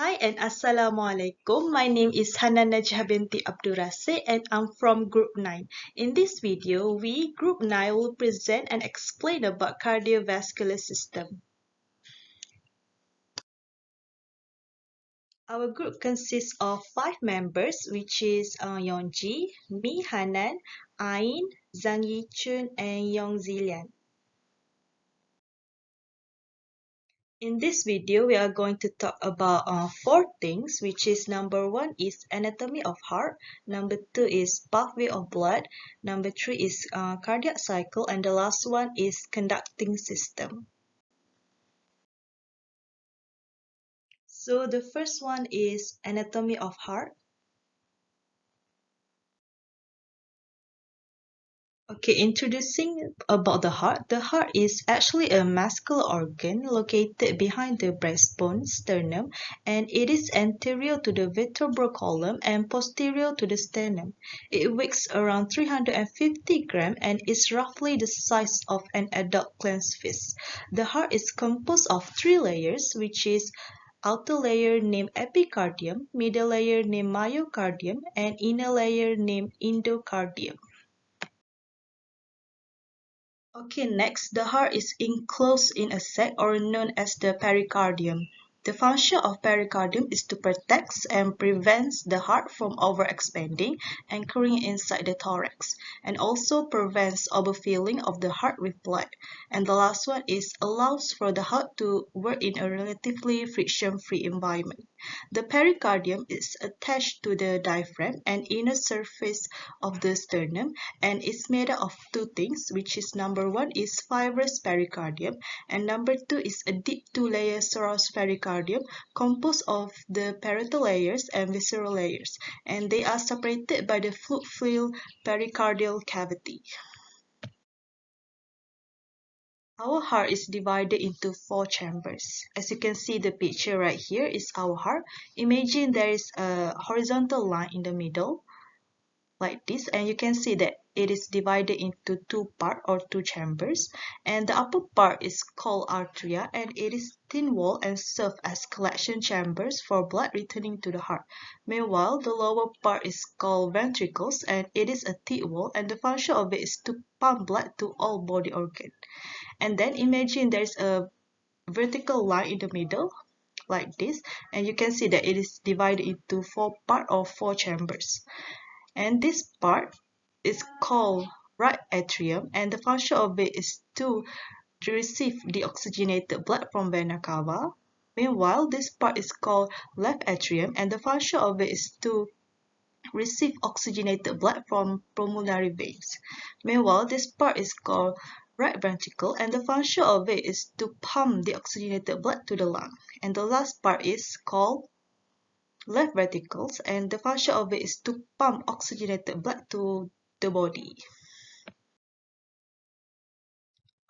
Hi and Assalamualaikum. My name is Hana Najah binti Abdurrasik and I'm from Group 9. In this video, Group 9, will present and explain about cardiovascular system. Our group consists of 5 members, which is Yongji, me, Hanan, Ain, Zhang Yichun, and Yong Zilian. In this video, we are going to talk about 4 things, which is number 1 is anatomy of heart, number 2 is pathway of blood, number 3 is cardiac cycle, and the last one is conducting system. So the first one is anatomy of heart. Okay, introducing about the heart. The heart is actually a muscular organ located behind the breastbone, sternum, and it is anterior to the vertebral column and posterior to the sternum. It weighs around 350 grams and is roughly the size of an adult clenched fist. The heart is composed of 3 layers, which is outer layer named epicardium, middle layer named myocardium, and inner layer named endocardium. Okay, next, the heart is enclosed in a sac or known as the pericardium. The function of pericardium is to protect and prevents the heart from overexpanding, anchoring inside the thorax, and also prevents overfilling of the heart with blood. And the last one is allows for the heart to work in a relatively friction-free environment. The pericardium is attached to the diaphragm and inner surface of the sternum and is made up of 2 things, which is number 1 is fibrous pericardium and number 2 is a deep 2-layer serous pericardium composed of the parietal layers and visceral layers, and they are separated by the fluid-filled pericardial cavity. Our heart is divided into 4 chambers. As you can see, the picture right here is our heart. Imagine there is a horizontal line in the middle, like this, and you can see that it is divided into 2 parts or 2 chambers, and the upper part is called arteria, and it is thin wall and serve as collection chambers for blood returning to the heart. Meanwhile, the lower part is called ventricles, and it is a thick wall, and the function of it is to pump blood to all body organs. And then imagine there's a vertical line in the middle, like this, and you can see that it is divided into 4 parts or 4 chambers. And this part is called right atrium, and the function of it is to receive the oxygenated blood from vena cava. Meanwhile, this part is called left atrium, and the function of it is to receive oxygenated blood from pulmonary veins. Meanwhile, this part is called right ventricle, and the function of it is to pump the oxygenated blood to the lung. And the last part is called left ventricles, and the function of it is to pump oxygenated blood to the body.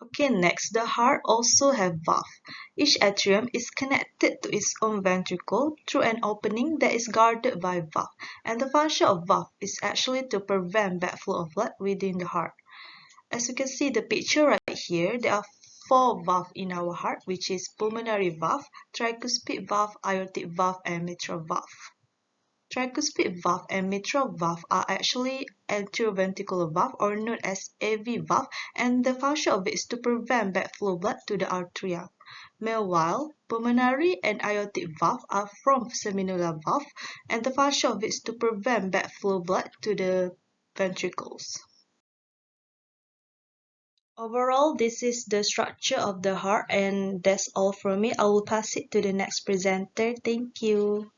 Okay, next, the heart also have valve. Each atrium is connected to its own ventricle through an opening that is guarded by valve, and the function of valve is actually to prevent backflow of blood within the heart. As you can see the picture right here, there are 4 valves in our heart, which is pulmonary valve, tricuspid valve, aortic valve, and mitral valve. Tricuspid valve and mitral valve are actually atrioventricular valve or known as AV valve, and the function of it is to prevent backflow blood to the arteria. Meanwhile, pulmonary and aortic valve are from semilunar valve, and the function of it is to prevent backflow blood to the ventricles. Overall, this is the structure of the heart, and that's all from me. I will pass it to the next presenter. Thank you.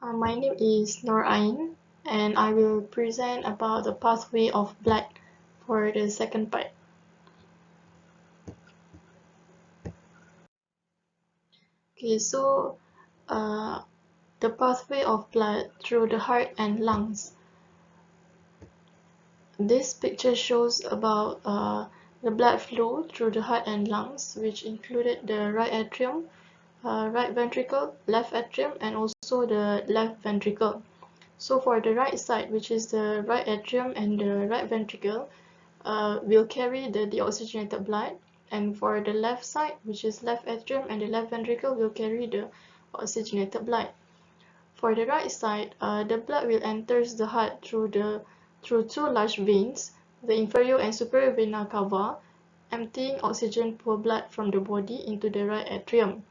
My name is Nur Ain, and I will present about the pathway of blood for the second part. Okay, so the pathway of blood through the heart and lungs. This picture shows about the blood flow through the heart and lungs, which included the right atrium, right ventricle, left atrium, and also the left ventricle. So for the right side, which is the right atrium and the right ventricle, will carry the deoxygenated blood, and for the left side, which is left atrium and the left ventricle, will carry the oxygenated blood. For the right side, the blood will enter the heart through two large veins, the inferior and superior vena cava, emptying oxygen poor blood from the body into the right atrium.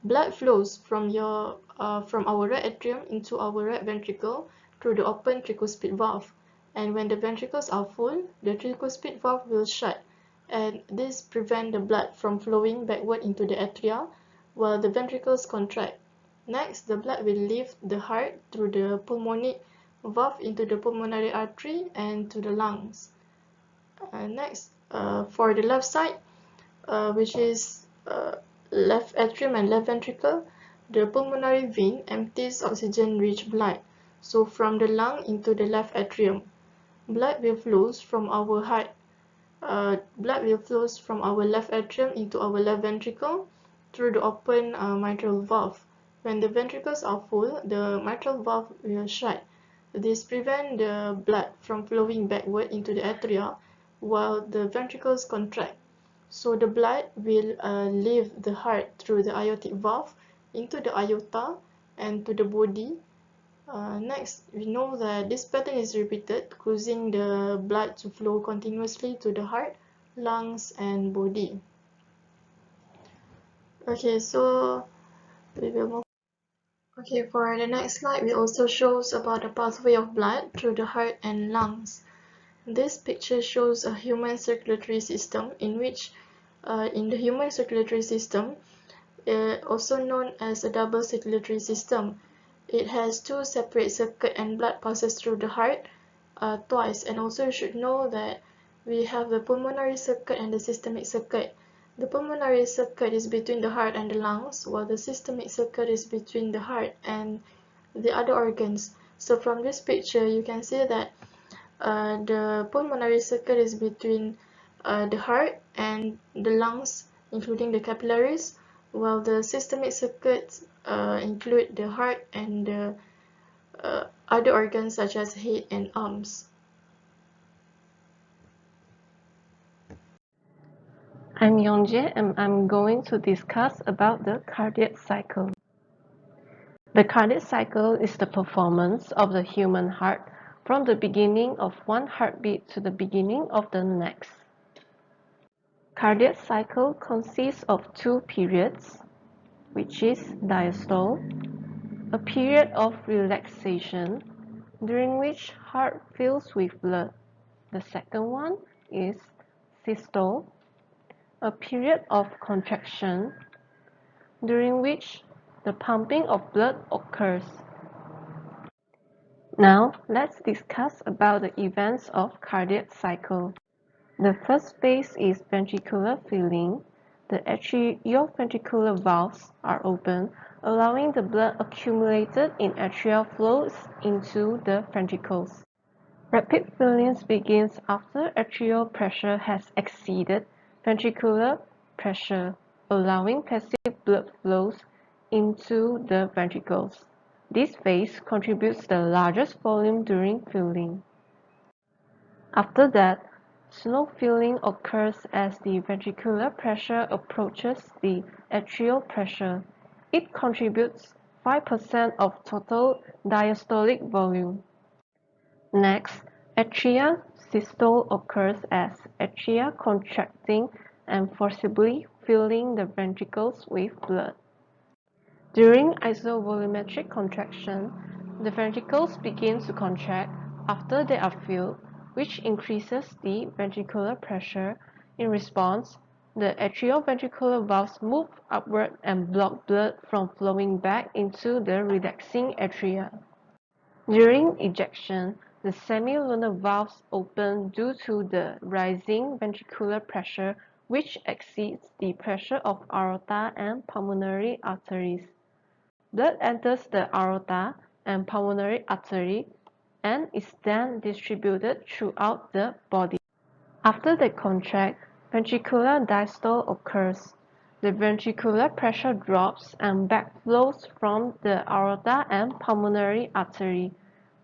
Blood flows from our right atrium into our right ventricle through the open tricuspid valve, and when the ventricles are full, the tricuspid valve will shut, and this prevents the blood from flowing backward into the atria while the ventricles contract. Next, the blood will leave the heart through the pulmonic valve into the pulmonary artery and to the lungs. Next, for the left side, which is left atrium and left ventricle, the pulmonary vein empties oxygen-rich blood, so from the lung into the left atrium. Blood will flow from our heart. Blood will flow from our left atrium into our left ventricle through the open mitral valve. When the ventricles are full, the mitral valve will shut. This prevents the blood from flowing backward into the atria while the ventricles contract. So the blood will leave the heart through the aortic valve into the aorta and to the body. Next, we know that this pattern is repeated, causing the blood to flow continuously to the heart, lungs, and body. Okay, so we will move. Okay, for the next slide, we also shows about the pathway of blood through the heart and lungs. This picture shows a human circulatory system in which, in the human circulatory system, also known as a double circulatory system, it has two separate circuits and blood passes through the heart twice. And also you should know that we have the pulmonary circuit and the systemic circuit. The pulmonary circuit is between the heart and the lungs, while the systemic circuit is between the heart and the other organs. So from this picture, you can see that the pulmonary circuit is between the heart and the lungs, including the capillaries, while the systemic circuits include the heart and the other organs such as head and arms. I'm Yongjae and I'm going to discuss about the cardiac cycle. The cardiac cycle is the performance of the human heart from the beginning of one heartbeat to the beginning of the next. Cardiac cycle consists of two periods, which is diastole, a period of relaxation during which heart fills with blood. The second one is systole, a period of contraction during which the pumping of blood occurs. Now, let's discuss about the events of cardiac cycle. The first phase is ventricular filling. The atrioventricular valves are open, allowing the blood accumulated in atria flows into the ventricles. Rapid filling begins after atrial pressure has exceeded ventricular pressure, allowing passive blood flows into the ventricles. This phase contributes the largest volume during filling. After that, slow filling occurs as the ventricular pressure approaches the atrial pressure. It contributes 5% of total diastolic volume. Next, atrial systole occurs as atria contracting and forcibly filling the ventricles with blood. During isovolumetric contraction, the ventricles begin to contract after they are filled, which increases the ventricular pressure. In response, the atrioventricular valves move upward and block blood from flowing back into the relaxing atria. During ejection, the semilunar valves open due to the rising ventricular pressure, which exceeds the pressure of aorta and pulmonary arteries. Blood enters the aorta and pulmonary artery and is then distributed throughout the body. After they contract, ventricular diastole occurs. The ventricular pressure drops and backflows from the aorta and pulmonary artery.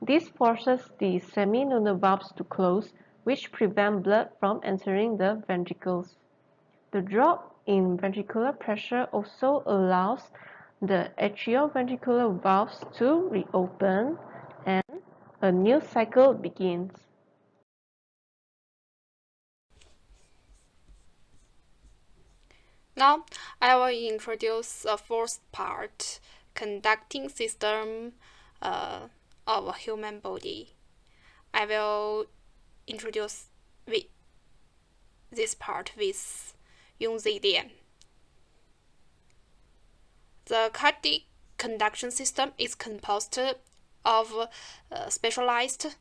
This forces the semilunar valves to close, which prevent blood from entering the ventricles. The drop in ventricular pressure also allows the atrioventricular valves to reopen and a new cycle begins. Now, I will introduce the fourth part, conducting system of a human body. I will introduce this part with Yong Lian. The cardiac conduction system is composed of specialized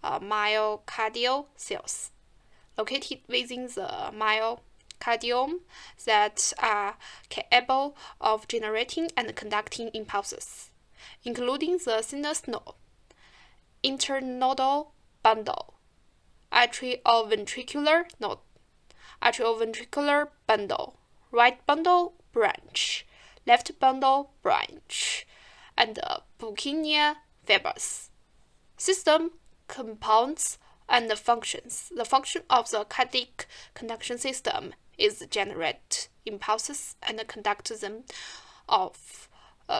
myocardial cells located within the myocardium that are capable of generating and conducting impulses, including the sinus node, internodal bundle, atrioventricular node, atrioventricular bundle, right bundle branch, left bundle branch, and the Purkinje fibers. System compounds and functions. The function of the cardiac conduction system is generate impulses and conduct them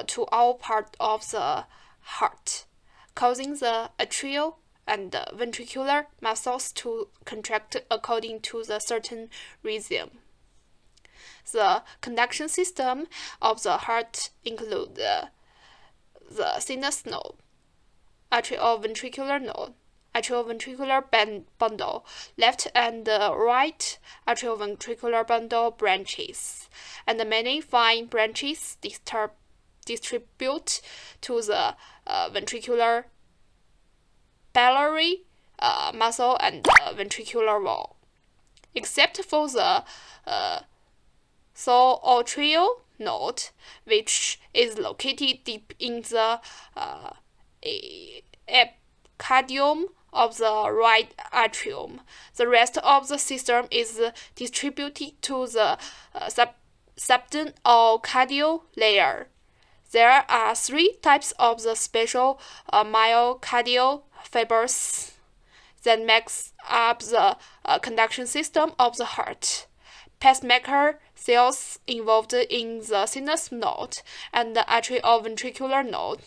to all parts of the heart, causing the atrial and ventricular muscles to contract according to the certain rhythm. The conduction system of the heart include the sinus node, atrioventricular node, atrioventricular bundle, left and right atrioventricular bundle branches, and many fine branches distribute to the ventricular biliary muscle and ventricular wall. Except for the thoracial node, which is located deep in the epicardium of the right atrium. The rest of the system is distributed to the subdural or cardial layer. There are three types of the special myocardial fibers that makes up the conduction system of the heart. Pacemaker cells involved in the sinus node and the atrioventricular node.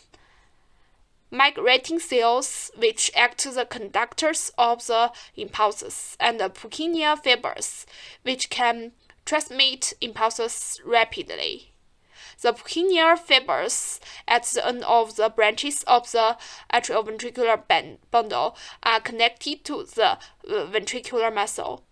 Migrating cells, which act as the conductors of the impulses, and the Purkinje fibers, which can transmit impulses rapidly. The Purkinje fibers at the end of the branches of the atrioventricular bundle are connected to the ventricular muscle.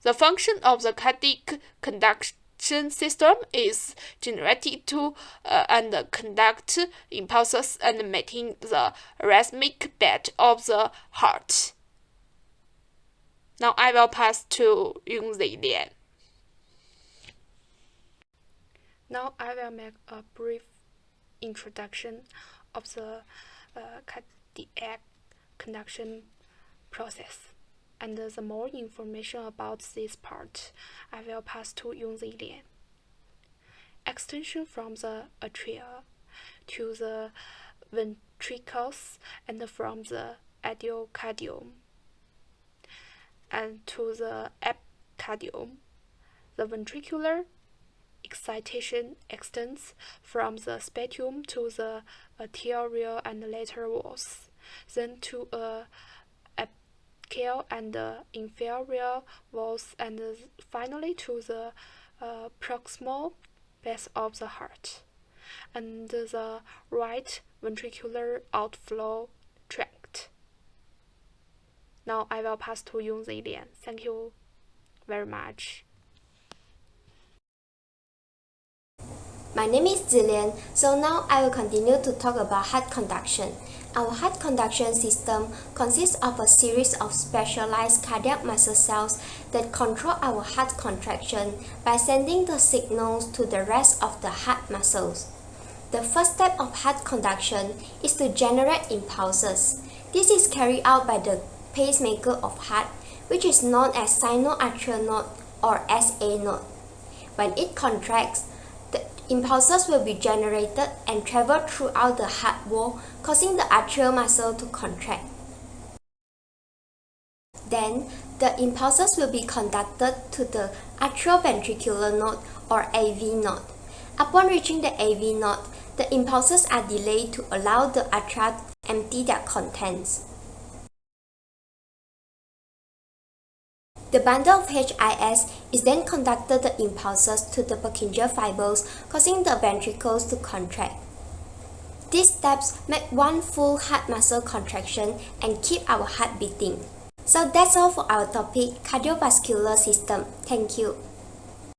The function of the cardiac conduction system is generated to and conduct impulses and maintain the rhythmic beat of the heart. Now I will pass to Yong Lian. Now I will make a brief introduction of the cardiac conduction process. And the more information about this part, I will pass to Yong Lian. Extension from the atria to the ventricles and from the endocardium and to the epicardium. The ventricular excitation extends from the speculum to the anterior and lateral walls, then to a apical and inferior walls, and finally to the proximal base of the heart, and the right ventricular outflow tract. Now I will pass to Yong Lian. Thank you very much. My name is Zilian, so now I will continue to talk about heart conduction. Our heart conduction system consists of a series of specialized cardiac muscle cells that control our heart contraction by sending the signals to the rest of the heart muscles. The first step of heart conduction is to generate impulses. This is carried out by the pacemaker of heart, which is known as sinoatrial node or SA node. When it contracts, impulses will be generated and travel throughout the heart wall, causing the atrial muscle to contract. Then, The impulses will be conducted to the atrioventricular node or AV node. Upon reaching the AV node, the impulses are delayed to allow the atria to empty their contents. The bundle of HIS is then conducted the impulses to the Purkinje fibers, causing the ventricles to contract. These steps make one full heart muscle contraction and keep our heart beating. So that's all for our topic, cardiovascular system. Thank you.